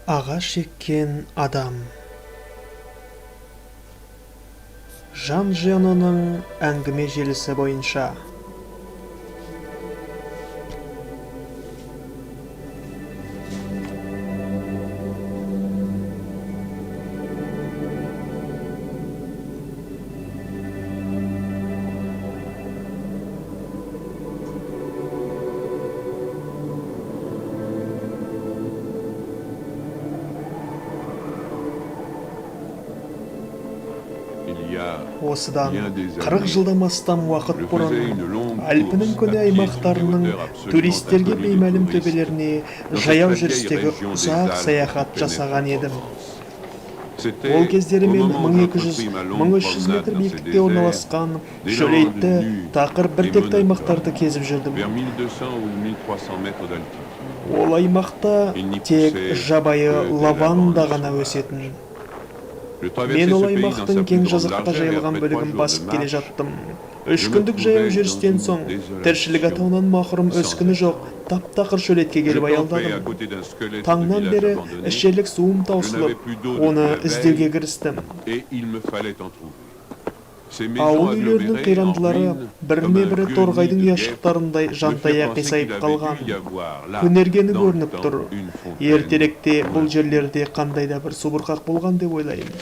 Ағаш еккен адам. Жан Женоның әңгіме желісі бойынша. Осыдан 40 жылдан астам уақыт бұрын Альпінің көне аймақтарының туристерге беймәлім төбелеріне жаяу жүрістегі ұзақ саяхат жасаған едім. Ол кездері мен 1200-1300 метр биіктікте орналасқан шөлейтті, тақыр біртекті аймақтарды кезіп жүрдім. Ол аймақта тек жабайы лаванда ғана өсетін. Мен ол аймақтың кең жазыққа жайылған бөлігін басып келе жаттым. 3 күндік жаяу жүрістен соң, тіршілік атауынан мақұрым өскіні жоқ, тап-тақыр шөлейтке келіп аялдадым. Таңнан бері ішерлік суым таусылып, оны іздеуге кірістім. Ауыл үйлерінің қирандылары біріне-бірі торғайдың ұяшықтарындай жантая қисайып қалған. Көнергені көрініп тұр. Ертеректе бұл жерлерде қандай да бір субұрқақ болған деп ойлаймын.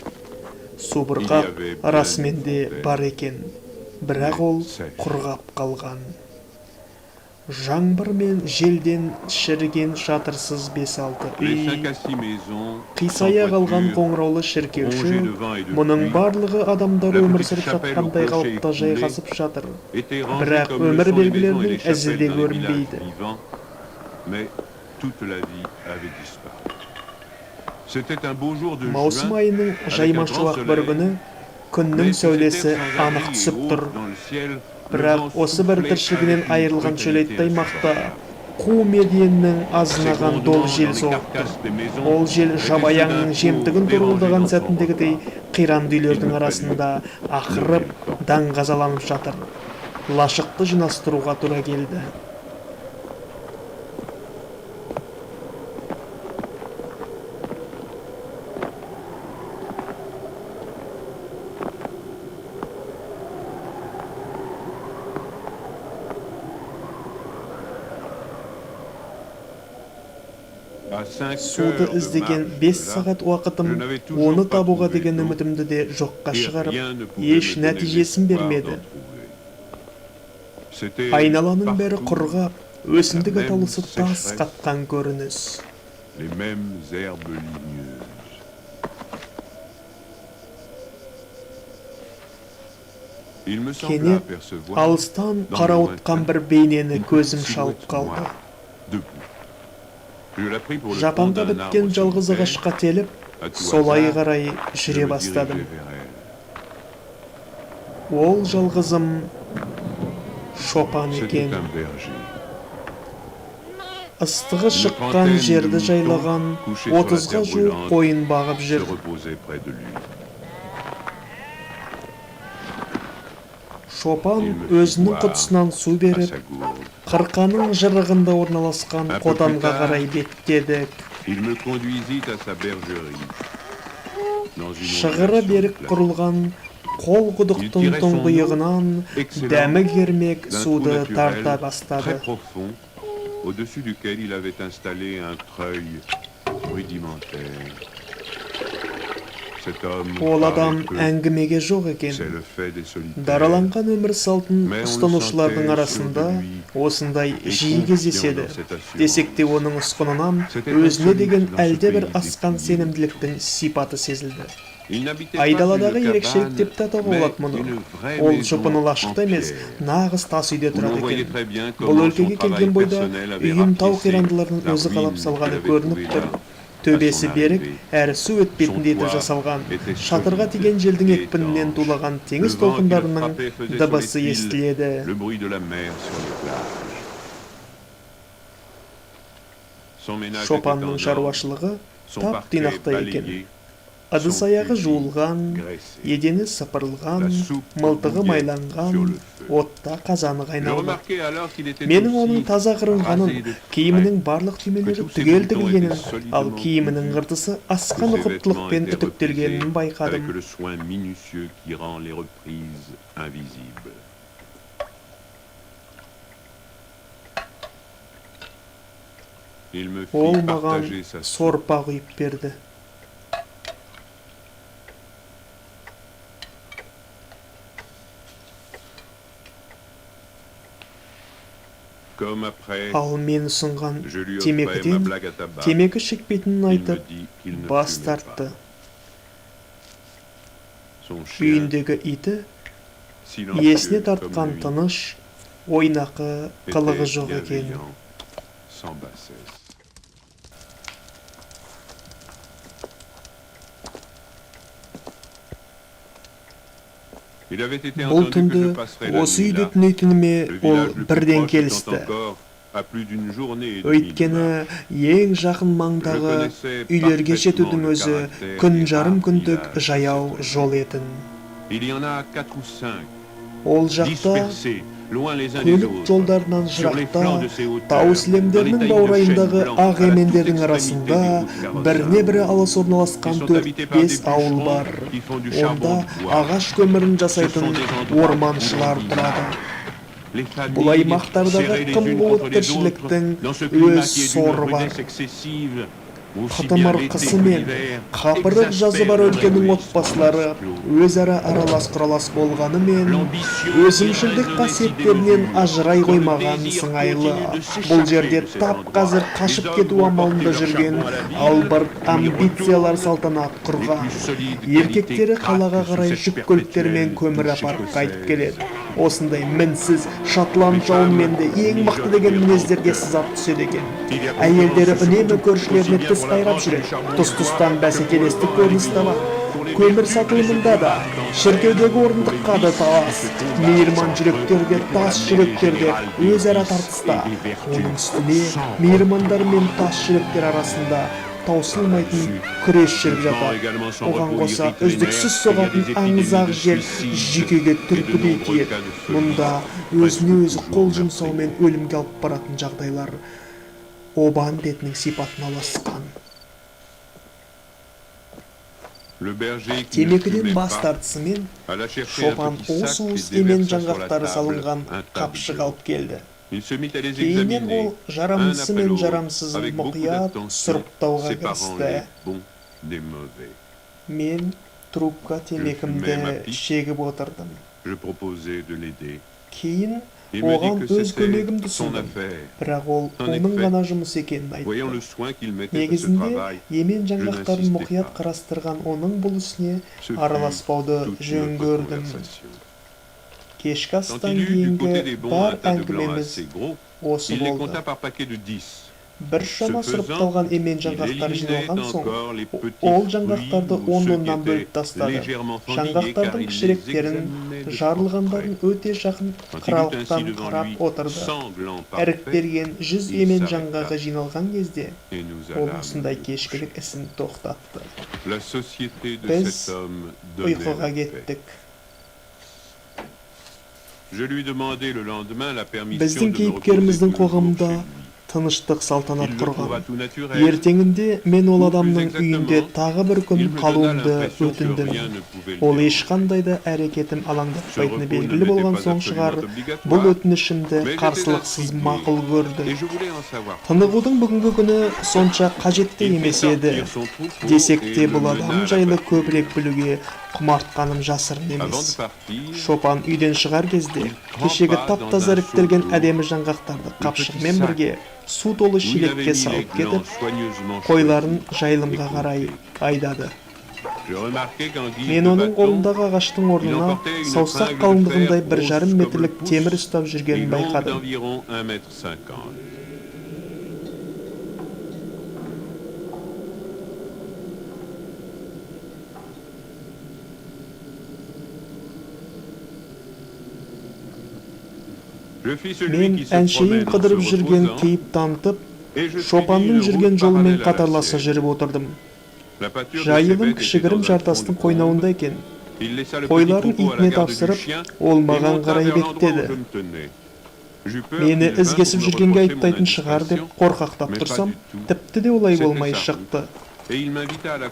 Субұрқақ расымен де бар екен, бірақ ол құрғап қалған. Жаңбыр мен желден шіріген шатырсыз 5-6 үй, қисая қалған қоңыраулы шіркеуші, мұның барлығы адамдар өмір сүріп жатқандай қалыпта жайғасып жатыр. Бірақ өмір белгілерінің ізі де көрінбейді. Маусым айының жайма-шуақ бір күні күннің сәулесі анық түсіп тұр. Бірақ осы бір тіршілігінен айырылған шөлейтті аймақта қу медиеннің азынаған дол жел соқты. Ол жел жабайаңның жемтігін торуылдаған сәтіндегідей қиранды үйлердің арасында ақырып даңғазаланып жатыр. Лашықты жинастыруға тура келді. Суды іздеген 5 сағат уақытым, оны табуға деген үмітімді де жоққа шығарып, еш нәтижесін бермеді. Айналаның бәрі құрғап, өсімдік атаулысы тас қатқан көрініс. Кенет алыстан қарауытқан бір бейнені көзім шалып қалды. Жапанда біткен жалғыз ағашқа теліп, солай қарай жүре бастадым. Ол жалғызым Шопан екен. Ыстығы шыққан жерді жайлаған 30-ға жуық қойын бағып жүр. Шопан өзінің құтысынан су беріп, қырқаның жырығында орналасқан қотанға қарай беттедік. Шығыры берік құрылған қол құдықтың тұңғиығынан дәмі кермек суды тарта бастады. Ол адам әңгімеге жоқ екен. Дараланған өмір салтын ұстанушылардың арасында осындай жиі кездеседі. Десек те оның ұсқынынан өзіне деген әлде бір асқан сенімділіктің сипаты сезілді. Айдаладағы ерекшелік деп те атауға болады мұны. Ол жұпыны лашықта емес, нағыз тас үйде тұрады екен. Бұл өлкеге келген бойда үйін тау қирандыларының өзі қалап салғаны көрініп тұр. Төбесі берік, әрі су өтпейтіндей етіп жасалған. Шатырға тиген желдің екпінінен тулаған теңіз толқындарының дыбысы естіледі. Шопанның шаруашылығы тап-тұйнақта екен. ыдыс-аяғы жуылған, едені сыпырылған, мылтығы майланған, отта қазаны қайнаулы. Менің оның таза қырынғанын, киімінің барлық түймелері түгел тігілгенін, ал киімінің қыртысы асқан ұқыптылықпен үтіктелгенін байқадым. Ол маған сорпа құйып берді. Ал мен ұсынған темекіден темекі шекпейтінін айтып, бас тартты. Үйіндегі иті иесіне тартқан тыныш, ойнақы қылығы жоқ екен. Бұл түнді осы үйде түнейтініме ол бірден келісті. Өйткені ең жақын маңдағы үйлерге жетудің өзі күн жарым күндік жаяу жол етін. Ол жақта көлік жолдарынан жырақта, тау сілемдерінің баурайындағы ақ емендердің арасында біріне-бірі алыс орналасқан 4-5 ауыл бар. Онда ағаш көмірін жасайтын орманшылар тұрады. Бұл аймақтардағы қым-қуыт тіршіліктің өз соры бар. Қытымыр-қысы мен қапырық жазы бар өлкенің отбасылары өзара аралас-құралас болғанымен, өзімшілдік қасиеттерінен ажырай қоймаған сыңайлы. Бұл жерде тап қазір қашып кету амалында жүрген албырт амбициялар салтанат құрған. Еркектері қалаға қарай жүк көліктермен көмір апарып қайтып келеді. Осындай мінсіз шотланд жауынменде ең мықты деген мінездерге сызат түседі екен. Әйелдері үнемі көршілеріне тіс қайрап жүреді. Тұс-тұстан бәсекелестік көрініс табады. Көмір сатылымында да, шіркеудегі орындыққа да талас. Мейірман жүректерде, тас жүректерде өзара тартыста. Оның үстіне мейірмандар мен тас жүректер арасында таусылмайтын күрес жүріп жатады. Оған қоса үздіксіз соғатын аңызақ жел жүйкеге түрпідей тиеді. Мұнда өзіне өзі қол жұмсаумен өлімге алып баратын жағдайлар оба індетінің сипатына ұласқан. Темекіден бас тартысымен шопан уыс-уыс емен жаңғақтары салынған қапшық алып келді. Кейіннен ол жарамсыз мен жарамсызын мұқият сұрыптауға кірісті. Мен трубка темекімді шегіп отырдым. Кейін оған өз көмегімді ұсындым, бірақ ол оның ғана жұмыс екенін айтты. Негізінде емен жаңғақтарын мұқият қарастырған оның бұл ісіне араласпауды жөн көрдім. Кешкі астан кейінгі бар әңгімеміз осы болды. Бір шама сұрыпталған емен жаңғақтар жиналған соң, ол жаңғақтарды он-оннан бөліп тастады. Жаңғақтардың кішіректерін, жарылғандарын өте жақын қыралықтан қарап отырды. Іріктелген 100 емен жаңғағы жиналған кезде, ол осындай кешкілік ісін тоқтатты. Біз ұйқыға кеттік. Біздің кейіпкеріміздің қоғамында тыныштық салтанат құрған. Ертеңінде мен ол адамның үйінде тағы бір күн қалуымды өтіндім. Ол ешқандай да әрекетім алаңдатпайтыны белгілі болған соң шығар, бұл өтінішімді қарсылықсыз мақұл көрді. Тынығудың бүгінгі күні сонша қажетті емес еді. Десек те бұл адам жайлы көбірек білуге құмартқаным жасырын емес. Шопан үйден шығар кезде кешегі тап-таза іріктелген әдемі жаңғақтарды қапшығымен бірге су толы шелекке салып кетіп, қойларын жайылымға қарай айдады. Мен оның қолындағы ағаштың орнына саусақ қалыңдығындай 1,5 метрлік темір ұстап жүргенін байқадым. Мен әншейін қыдырып жүрген кейіп танытып, шопанның жүрген жолымен қатарласа жүріп отырдым. Жайылым кішігірім жартастың қойнауында екен. Қойларын итіне тапсырып, ол маған қарай беттеді. Мені ізгесіп жүргенге айтпайтын шығар деп қорқақтап тұрсам, тіпті де олай болмай шықты.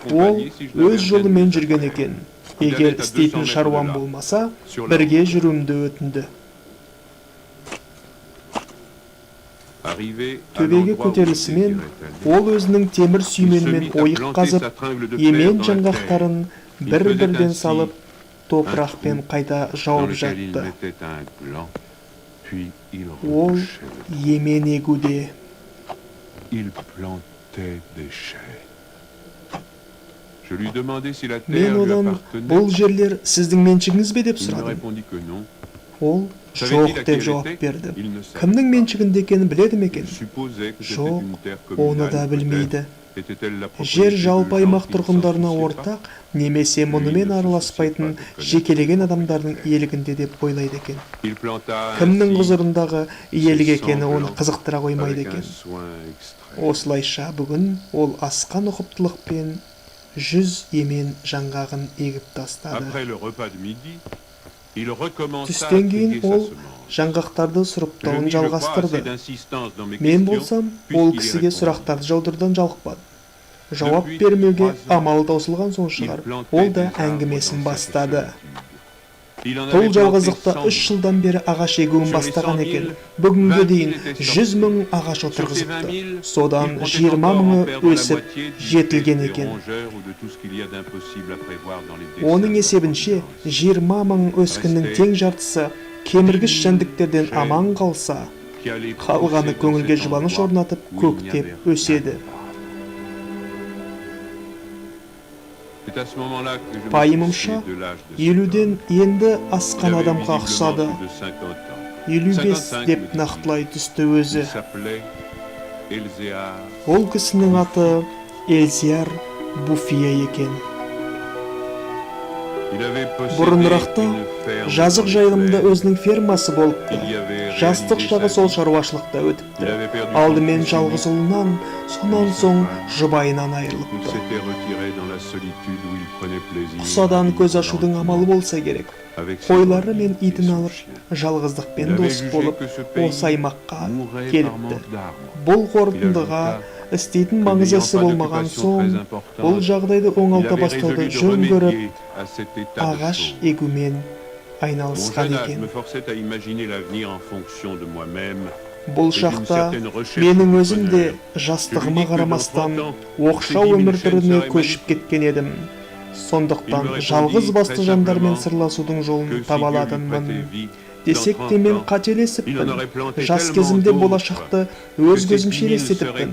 Ол өз жолымен жүрген екен. Егер істейтін шаруам болмаса, бірге жүруімді өтінді. Төбеге көтерілісімен, ол өзінің темір сүйменімен ойық қазып, емен жаңғақтарын бір-бірден салып, топырақпен қайта жауып жатты. Ол емен егуде. Мен одан, бұл жерлер сіздің меншігіңіз бе деп сұрадым. Ол жоқ деп жауап берді. Кімнің меншігінде екенін біледі ме екен? Жоқ, оны да білмейді. Жер жалпы аймақ тұрғындарына ортақ, немесе мұнымен араласпайтын жекелеген адамдардың иелігінде деп ойлайды екен. Кімнің құзырындағы иелік екені оны қызықтыра қоймайды екен. Осылайша бүгін ол асқан ұқыптылықпен 100 емен жаңғағын егіп тастады. Түстен кейін ол жаңғақтарды сұрыптауын жалғастырды. Мен болсам, ол кісіге сұрақтарды жаудырдан жалықпады. Жауап бермеуге амалы таусылған соң шығар, ол да әңгімесін бастады. Бұл жалғыздықта 3 жылдан бері ағаш егуін бастаған екен. Бүгінге дейін 100 мың ағаш отырғызыпты. Содан 20 мыңы өсіп жетілген екен. Оның есебінше 20 мың өскіннің тең жартысы кеміргіш жәндіктерден аман қалса, қалғаны көңілге жұбаныш орнатып көктеп өседі. Пайымымша, 50-ден енді асқан адамға ұқсады. 55 деп нақтылай түсті өзі. Ол кісінің аты Элзияр Буфия екен. Бұрынырақта жазық жайылымда өзінің фермасы болыпты. Жастық шағы сол шаруашылықта өтіпті. Алдымен жалғыз ұлынан, сонан соң жұбайынан айырылыпты. Құсадан көз ашудың амалы болса керек. Қойлары мен итін алып, жалғыздықпен дос болып, осы аймаққа келіпті. Бұл қорытындыға істейтін маңызы болмаған соң, бұл жағдайды оңалта бастауды жөн көріп, ағаш егумен айналысқан екен. Бұл шақта менің өзім де жастығыма қарамастан оқшау өмір түріне көшіп кеткен едім. Сондықтан жалғыз басты жандармен сырласудың жолын таба алатынмын. Десек те мен қателесіппін. Жас кезімде болашақты өз көзімше елестетіппін.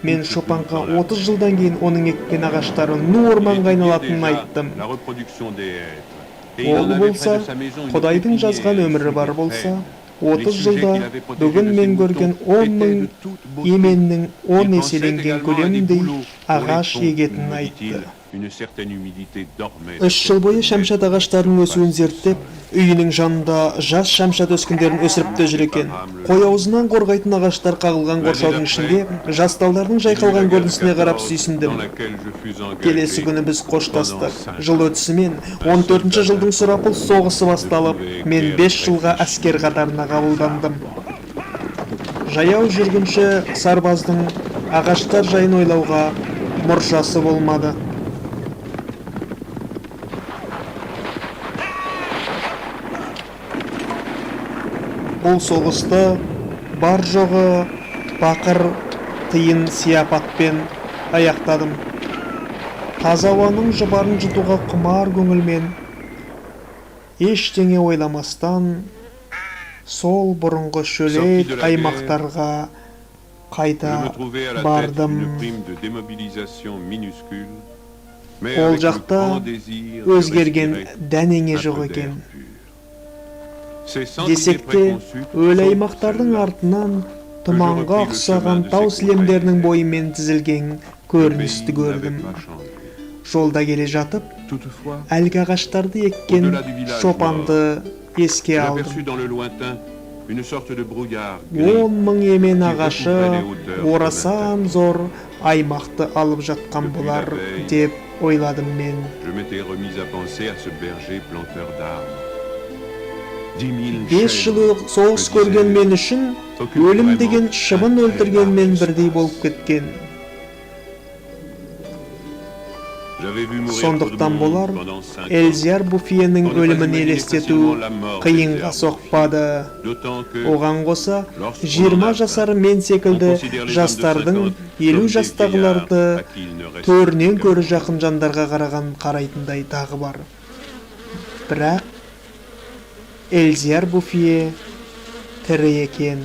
Мен Шопанға 30 жылдан кейін оның еккен ағаштары ну орманға айналатынын айттым. Ол болса, Құдайдың жазған өмірі бар болса, 30 жылда бүгін мен көрген 10 мың еменнің 10 еселенген көлеміндей ағаш егетінін айтты. 3 жыл бойы шәмшат ағаштарының өсуін зерттеп, үйінің жанында жас шәмшат өскіндерін өсіріпті жүр екен. Қой аузынан қорғайтын ағаштар қағылған қоршаудың ішінде жас талдардың жайқалған көрінісіне қарап сүйсіндім. Келесі күні біз қоштастық. Жыл өтісімен 14-ші жылдың сұрапыл соғысы басталып, мен 5 жылға әскер қатарына қабылдандым. Жаяу жүргінші сарбаздың ағаштар жайын ойлауға мұршасы болмады. Бұл соғысты бар жоғы бақыр тиын сияпатпен аяқтадым. Таза ауаның жұбарын жұтуға құмар көңілмен, ештеңе ойламастан, сол бұрынғы шөлейт аймақтарға қайта бардым. Ол жақта өзгерген дәнеңе жоқ екен. Десек те, өлі аймақтардың артынан тұманға ұқсаған тау сілемдерінің бойымен тізілген көріністі көрдім. Жолда келе жатып, әлгі ағаштарды еккен Шопанды еске алдым. 10 мың емен ағашы орасан зор аймақты алып жатқан болар деп ойладым мен. Je m'étais remis à penser à ce berger planteur d'arbres. 5 жыл соғыс көрген мен үшін өлім деген шыбын өлтіргенмен бірдей болып кеткен. Сондықтан болар, Элзияр Буфиенің өлімін елестету қиынға соқпады. Оған қоса, 20 жасар мен секілді жастардың 50 жастағыларды төрінен көрі жақын жандарға қараған қарайтындай тағы бар. Бірақ Элзияр Буфие тірі екен.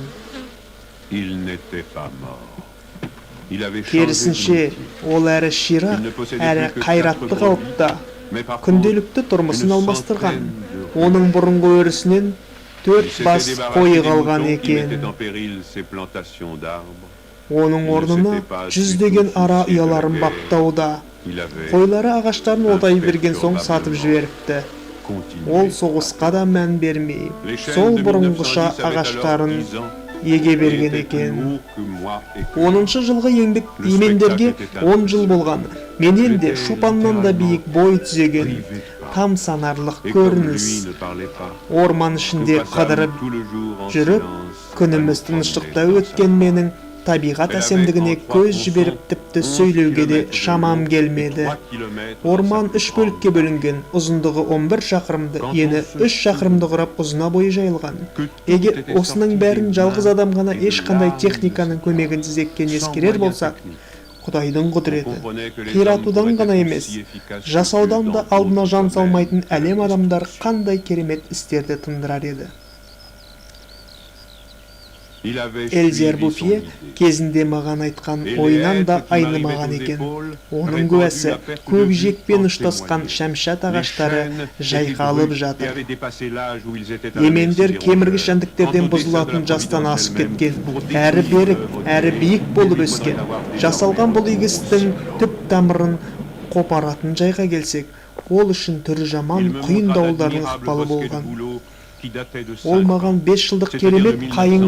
Керісінше, ол әрі ширақ, әрі қайратты қалыпта, күнделікті тұрмысын алмастырған. Оның бұрынғы өрісінен 4 бас қойы қалған екен. Оның орнына 100 ара ұяларын баптауда. Қойлары ағаштарын отай берген соң сатып жіберіпті. Ол соғысқа да мән бермей, сол бұрынғыша ағаштарын еге берген екен. 10-шы жылғы емендерге 10 жыл болған. Менен де шопаннан да биік бой түзеген. Там санарлық көрініс. Орман ішінде қыдырып жүріп, күніміз тыныштықта өткен менің табиғат әсемдігіне көз жіберіп тіпті сөйлеуге де шамам келмеді. Орман 3 бөлікке бөлінген, ұзындығы 11 шақырымды, ені 3 шақырымды құрап ұзына бойы жайылған. Егер осының бәрін жалғыз адам ғана ешқандай техниканың көмегінсіз еккен ескерер болсақ, Құдайдың құдіреті, қиратудан ғана емес, жасаудан да алдына жан салмайтын әлем адамдар қандай керемет істерді тындырар еді. Элзияр Буфие кезінде маған айтқан ойынан да айнымаған екен. Оның куәсі көкжиекпен ұштасқан шәмшат ағаштары жайқалып жатыр. Емендер кеміргіш жәндіктерден бұзылатын жастан асып кеткен, әрі берік, әрі биік болып өскен. Жасалған бұл игі істің түп тамырын қопаратын жайға келсек, ол үшін түрі жаман құйын дауылдардың ықпалы болған. Ол маған 5 жылдық керемет қайың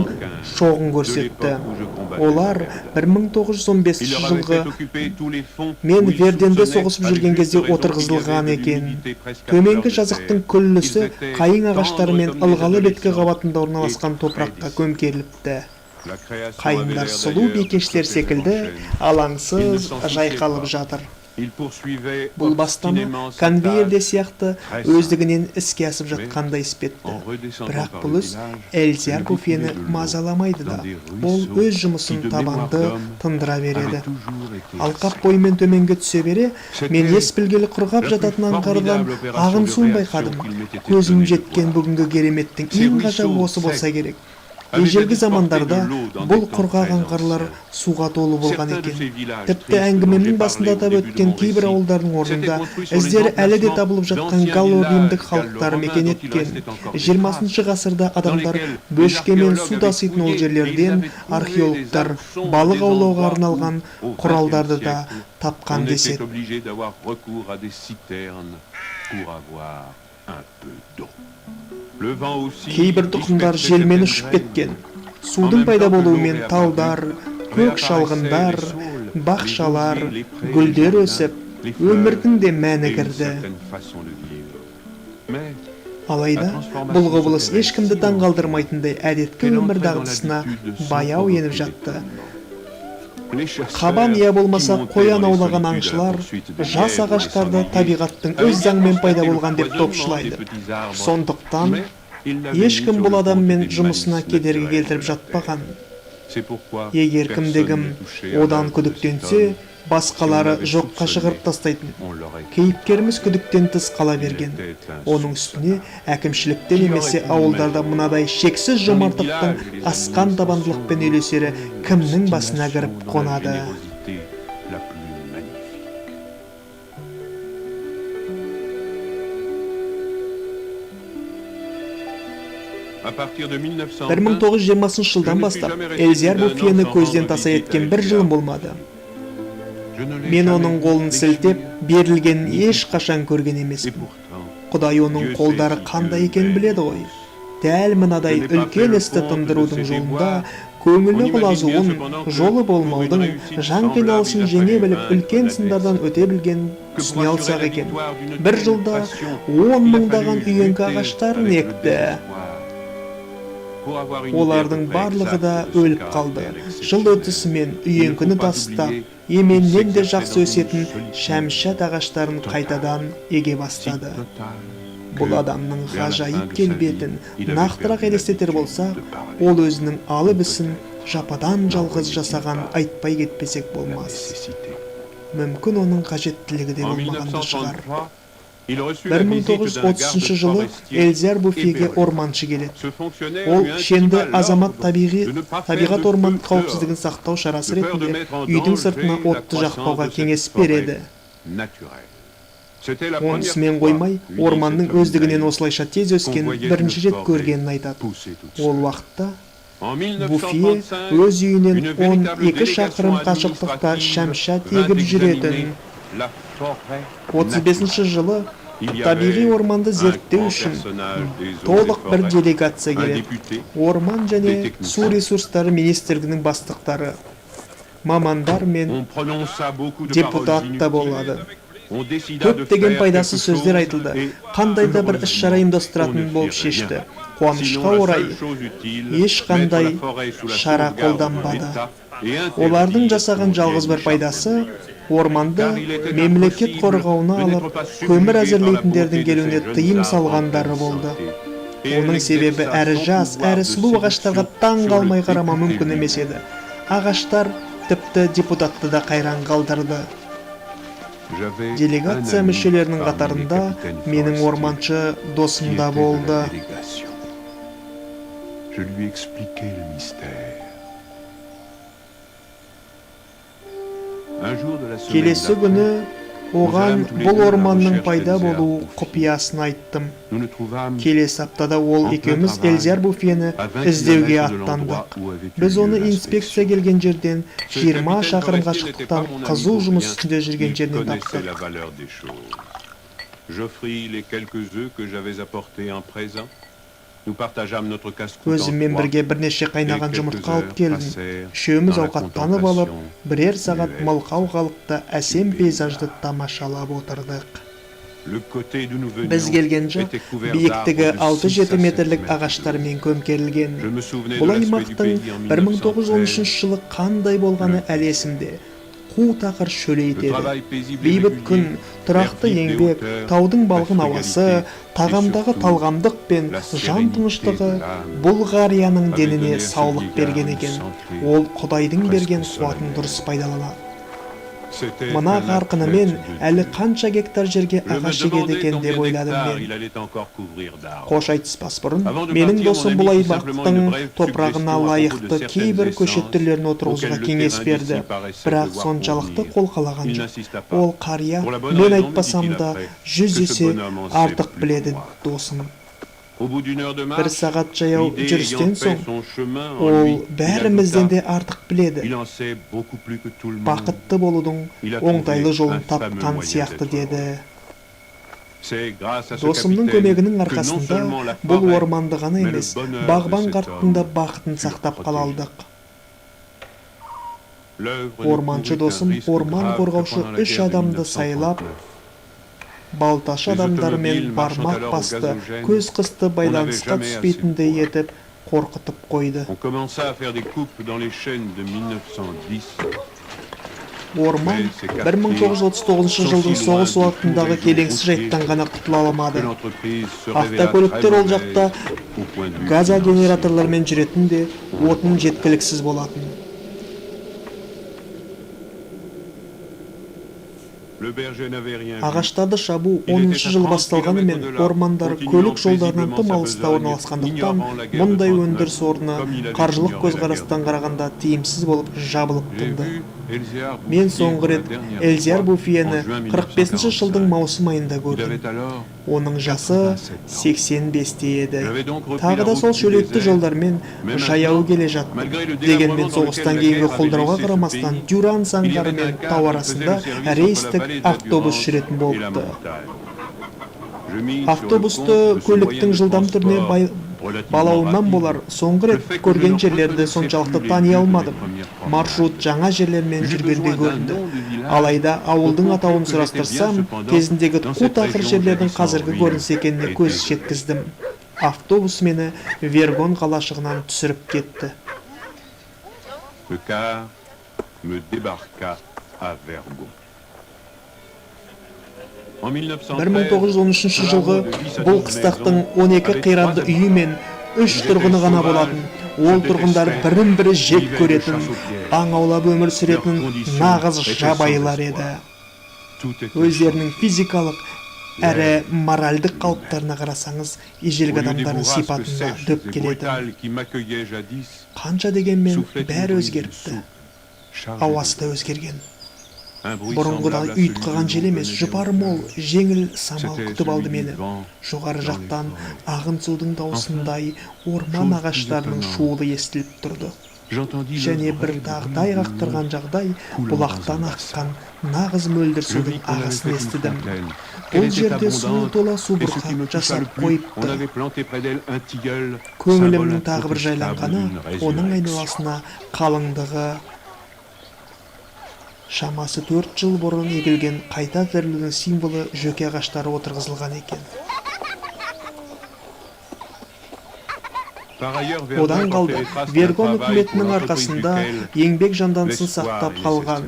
шоғын көрсетті. Олар 1915 жылғы мен Верденде соғысып жүрген кезде отырғызылған екен. Төменгі жазықтың күллісі қайың ағаштары мен ылғалы беткі қабатында орналасқан топыраққа көмкеріліпті. Қайыңдар сұлу бекештер секілді алаңсыз жайқалып жатыр. Бұл бастама конвейерде сияқты өздігінен іске асып жатқандай іспетті. Бірақ бұл іс Элзияр Буфиені мазаламайды да. Ол өз жұмысын табанды тындыра береді. Алқап бойымен төменге түсе бере, мен ес білгелі құрғап жататын аңғардан ағын суын байқадым. Көзім жеткен бүгінгі кереметтің ең ғажабы осы болса керек. Ежелгі замандарда бұл құрғақ аңғарлар суға толы болған екен. Тіпті әңгімемнің басында атап өткен кейбір ауылдардың орнында іздері әлі де табылып жатқан галло-римдік халықтар мекен еткен. 20-шы ғасырда адамдар бөшкемен су таситын ол жерлерден археологтар балық аулауға арналған құралдарды да тапқан деседі. Кейбір тұқымдар желмен ұшып кеткен. Судың пайда болуымен талдар, көк шалғындар, бақшалар, гүлдер өсіп, өмірдің де мәні кірді. Алайда, бұл құбылыс ешкімді таңғалдырмайтындай әдеткі өмір дағдысына баяу еніп жатты. Қабан я болмаса қоян аулаған аңшылар жас ағаштарды табиғаттың өз заңмен пайда болған деп топшылайды. Сондықтан ешкім бұл адаммен жұмысына кедергі келтіріп жатпаған. Егер кімде-кім одан күдіктенсе, басқалары жоққа шығарып тастайтын. Кейіпкеріміз күдіктен тыс қала берген. Оның үстіне әкімшілікте немесе ауылдарда мынадай шексіз жомарттықтың асқан табандылықпен үйлесері кімнің басына кіріп қонады. Бір 1920 жылдан бастап Элзияр Буфиені көзден таса еткен бір жылым болмады. Мен оның қолын сілтеп, берілгенін ешқашан көрген емеспін. Құдай оның қолдары қандай екен біледі ғой. Дәл мынадай үлкен істі тындырудың жолында көңілі құлазуын, жолы болмаудың, жан қиналысын жеңе біліп, үлкен сындардан өте білген түсіне алсақ екен. Бір жылда 10 мыңдаған үйеңкі ағаштарын екті. Олардың барлығы да өліп қалды. Жыл өтісімен үйеңкіні тастап, еменнен де жақсы өсетін шәмшат ағаштарын қайтадан еге бастады. Бұл адамның ғажайып келбетін нақтырақ елестетер болсақ, ол өзінің алып ісін жападан жалғыз жасаған айтпай кетпесек болмас. Мүмкін оның қажеттілігі де болмағанда шығар. 1930 жылы Эльзяр Буфьеге орманшы келеді. Ол шенді азамат табиғат орман қауіпсіздігін сақтау шарасы ретінде үйдің сыртына отты жақпауға кеңес береді. Онысымен қоймай, орманның өздігінен осылайша тез өскен бірінші рет көргенін айтады. Ол уақытта Буфье өз үйінен 12 шақырым қашықтықта шәмшат егіп жүретін. 35 жылы табиғи орманды зерттеу үшін толық бір делегация келеді. Орман және су ресурстары министрлігінің бастықтары, мамандар мен депутат та болады. Көптеген пайдасы сөздер айтылды. Қандай да бір іс-шара ұйымдастыратын болып шешті. Қуанышқа орай ешқандай шара қолданбады. Олардың жасаған жалғыз бір пайдасы орманды мемлекет қорғауына алып, көмір әзірлейтіндердің келуіне тыйым салғандары болды. Оның себебі әрі жас, әрі сұлу ағаштарға таң қалмай қарама мүмкін емес еді. Ағаштар тіпті депутатты да қайран қалдырды. Делегация мүшелерінің қатарында менің орманшы досым да болды. Келесі күні оған бұл орманның пайда болу құпиясын айттым. Келесі аптада ол екеуміз Эльзяр Буфьені іздеуге аттандық. Біз оны инспекция келген жерден 20 шақырым қашықтықтан қызу жұмыс үстінде жүрген жерінен таптық. Өзіммен бірге бірнеше қайнаған жұмыртқа алып келдім. Үшеуміз ауқаттанып алып, бірер сағат мылқау қалыпта әсем пейзажды тамашалап отырдық. Біз келген жақ биіктігі 6-7 метрлік ағаштармен көмкерілген. Бұл аймақтың 1913 жылы қандай болғаны әлі есімде. Қу тақыр шөлейтеді. Бейбіт күн, тұрақты еңбек, таудың балғын ауасы, тағамдағы талғамдық пен жан тыныштығы бұл қарияның деніне саулық берген екен. Ол Құдайдың берген қуатын дұрыс пайдаланады. Мына қарқынымен әлі қанша гектар жерге ағаш егеді екен деп ойладым мен. Қош айтыспас бұрын, менің досым бұл аймақтың топырағына лайықты кейбір көшет түрлерін отырғызуға кеңес берді. Бірақ соншалықты қол қалаған жоқ. Ол қария, мен айтпасам да 100 есе артық біледі досым. Бір сағат жаяу жүрістен соң, ол бәрімізден де артық біледі. Бақытты болудың оңтайлы жолын тапқан сияқты деді. Досымның көмегінің арқасында бұл орманды ғана емес, бағбан қарттың да бақытын сақтап қала алдық. Орманшы досым орман қорғаушы 3 адамды сайлап, балташы адамдармен бармақ басты, көз қысты байланысқа түспейтіндей етіп қорқытып қойды. Орман 1939 жылдың соғыс уақытындағы келеңсіз жайттан ғана құтыла алмады. Автокөліктер ол жақта газа генераторлармен жүретін де отын жеткіліксіз болатын. Ағаштарды шабу 10-шы жыл басталғанымен ормандар көлік жолдарынан тым алыста орналасқандықтан мұндай өндіріс орны қаржылық көзқарастан қарағанда тиімсіз болып жабылып тынды. Мен соңғы рет Эльзяр Буфьені 45-ші жылдың маусым айында көрдім. Оның жасы 85-те еді. Тағы да сол шөлейтті жолдармен жаяу келе жаттым. Дегенмен соғыстан кейінгі құлдырауға қарамастан Дюран аңғары мен тау арасында рейстік автобус жүретін болыпты. Автобусты көліктің жылдам түріне Балауымнан болар, соңғы рет көрген жерлерді соншалықты тани алмадым. Маршрут жаңа жерлермен жүргенде көрінді. Алайда ауылдың атауын сұрастырсам, кезіндегі қу-тақыр жерлердің қазіргі көрініс екеніне көз жеткіздім. Автобус мені Вергон қалашығынан түсіріп кетті. Le car me débarqua à Vergon. 1913 жылғы бұл қыстақтың 12 қиранды үйі мен 3 тұрғыны ғана болатын. Ол тұрғындар бірін-бірі жек көретін, аң аулап өмір сүретін нағыз жабайылар еді. Өздерінің физикалық әрі моральдық қалыптарына қарасаңыз, ежелгі адамдардың сипатында дөп келеді. Қанша дегенмен бәрі өзгеріпті. Ауасы да өзгерген. Бұрынғыдай ұйтқыған жел емес, жұпары мол, жеңіл самал күтіп алды мені. Жоғары жақтан ағын судың даусындай орман ағаштарының шуылы естіліп тұрды. Және бір тағдай қақтырған жағдай бұлақтан аққан нағыз мөлдір судың ағысын естідім. Бұл жерде суы тола су бұрқақ жасап қойыпты. Көңілімнің тағы бір жайланғаны, оның айналасына қалыңдығы шамасы 4 жыл бұрын егілген қайта тірілудің символы жөке ағаштары отырғызылған екен. Одан қалды, Вергон үкіметінің арқасында еңбек жанданысын сақтап қалған.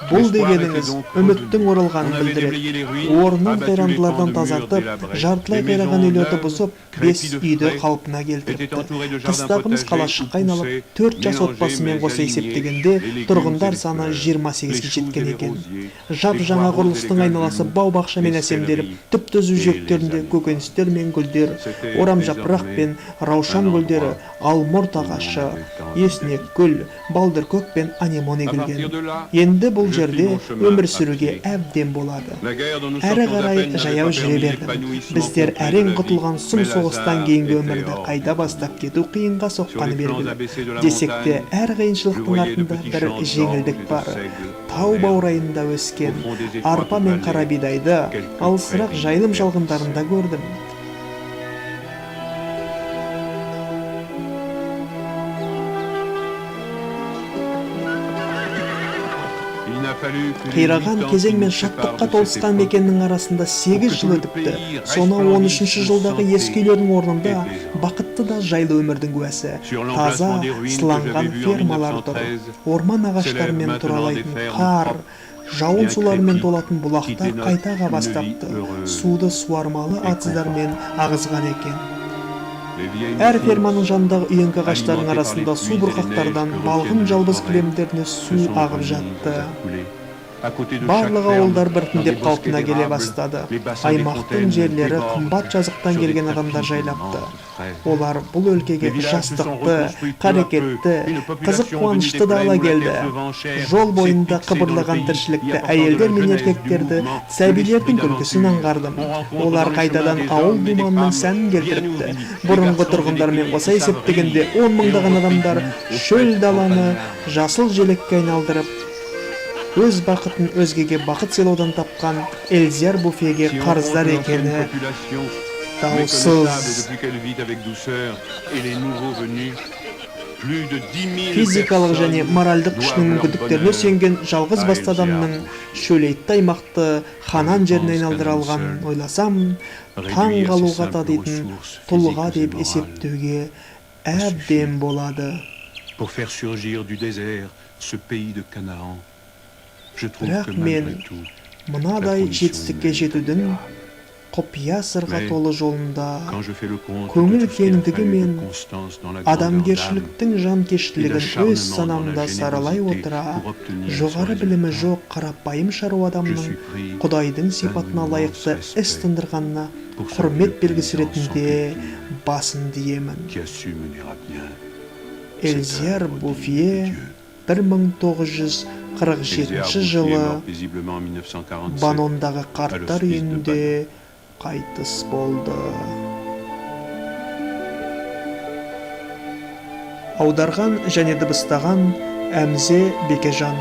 Бұл дегеніңіз үміттің оралғанын білдіреді. Орнын қирандылардан тазартып, жартылай қираған үйлерді бұзып, 5 үйді қалпына келтіріпті. Қыстағымыз қалашыққа айналып, 4 жас отбасымен қоса есептегенде, тұрғындар саны 28-ге жеткен екен. Жап-жаңа құрылыстың айналасы бау-бақшамен әсемделіп, түп-түз өзектерінде көкөністер мен гүлдер, орамжапырақ пен раушан гүлдері, алмұрт ағашы, еснек гүл, балдыркөк пен анемон егілген. Енді бұл жерде өмір сүруге әбден болады. Әрі қарай жаяу жүре бердім. Біздер әрең құтылған сұм соғыстан кейінгі өмірді қайда бастап кету қиынға соққаны белгілі. Десек те, әр қиыншылықтың артында бір жеңілдік бар. Тау баурайында өскен арпа мен қара бидайды алысырақ жайылым шалғындарында көрдім. Қираған кезең мен шаттыққа толысқан мекеннің арасында 8 жыл өтіпті. Сонау 13-ші жылдағы ескі үйлердің орнында бақытты да жайлы өмірдің куәсі. Таза, сыланған фермалар тұр. Орман ағаштарымен туралайтын қар, жауын суларымен толатын бұлақтар қайтаға бастапты. Суды суармалы атыздармен ағызған екен. Әр ферманың жанындағы үйеңкі ағаштардың арасында су бұрқақтардан балғын жалбыз кілемдеріне су ағып жатты. Барлық ауылдар біртіндеп қалпына келе бастады. Аймақтың жерлері қымбат жазықтан келген адамдар жайлапты. Олар бұл өлкеге жастықты, қарекетті, қызық қуанышты да ала келді. Жол бойында қыбырлаған тіршілікті әйелдер мен еркектерді, сәбилердің күлкісін аңғардым. Олар қайтадан ауыл думанының сәнін келтіріпті. Бұрынғы тұрғындармен қоса есептегенде 10 мыңдаған адамдар шөл даланы жасыл желекке айналдырып, өз бақытын өзгеге бақыт сыйлаудан тапқан Эльзияр Буфеге қарыздар екені даусыз. Физикалық және моральдық күшінің мүмкіндіктеріне сүйенген жалғыз басты адамның шөлейтті аймақты Ханан жеріне айналдыра алғанын ойласам, таң қалуға татитын тұлға деп есептеуге әбден болады. Бірақ мен мынадай жетістікке жетудің құпия сырға толы жолында көңіл кеңдігі мен адамгершіліктің жанкештілігін өз санамда саралай отыра, жоғары білімі жоқ қарапайым шаруа адамның Құдайдың сипатына лайықты іс тындырғанына құрмет белгісі ретінде басын диемін. Эльзияр Буфе 1947 жылы Банондағы қарттар үйінде қайтыс болды. Аударған және дыбыстаған Әмзе Бекежан.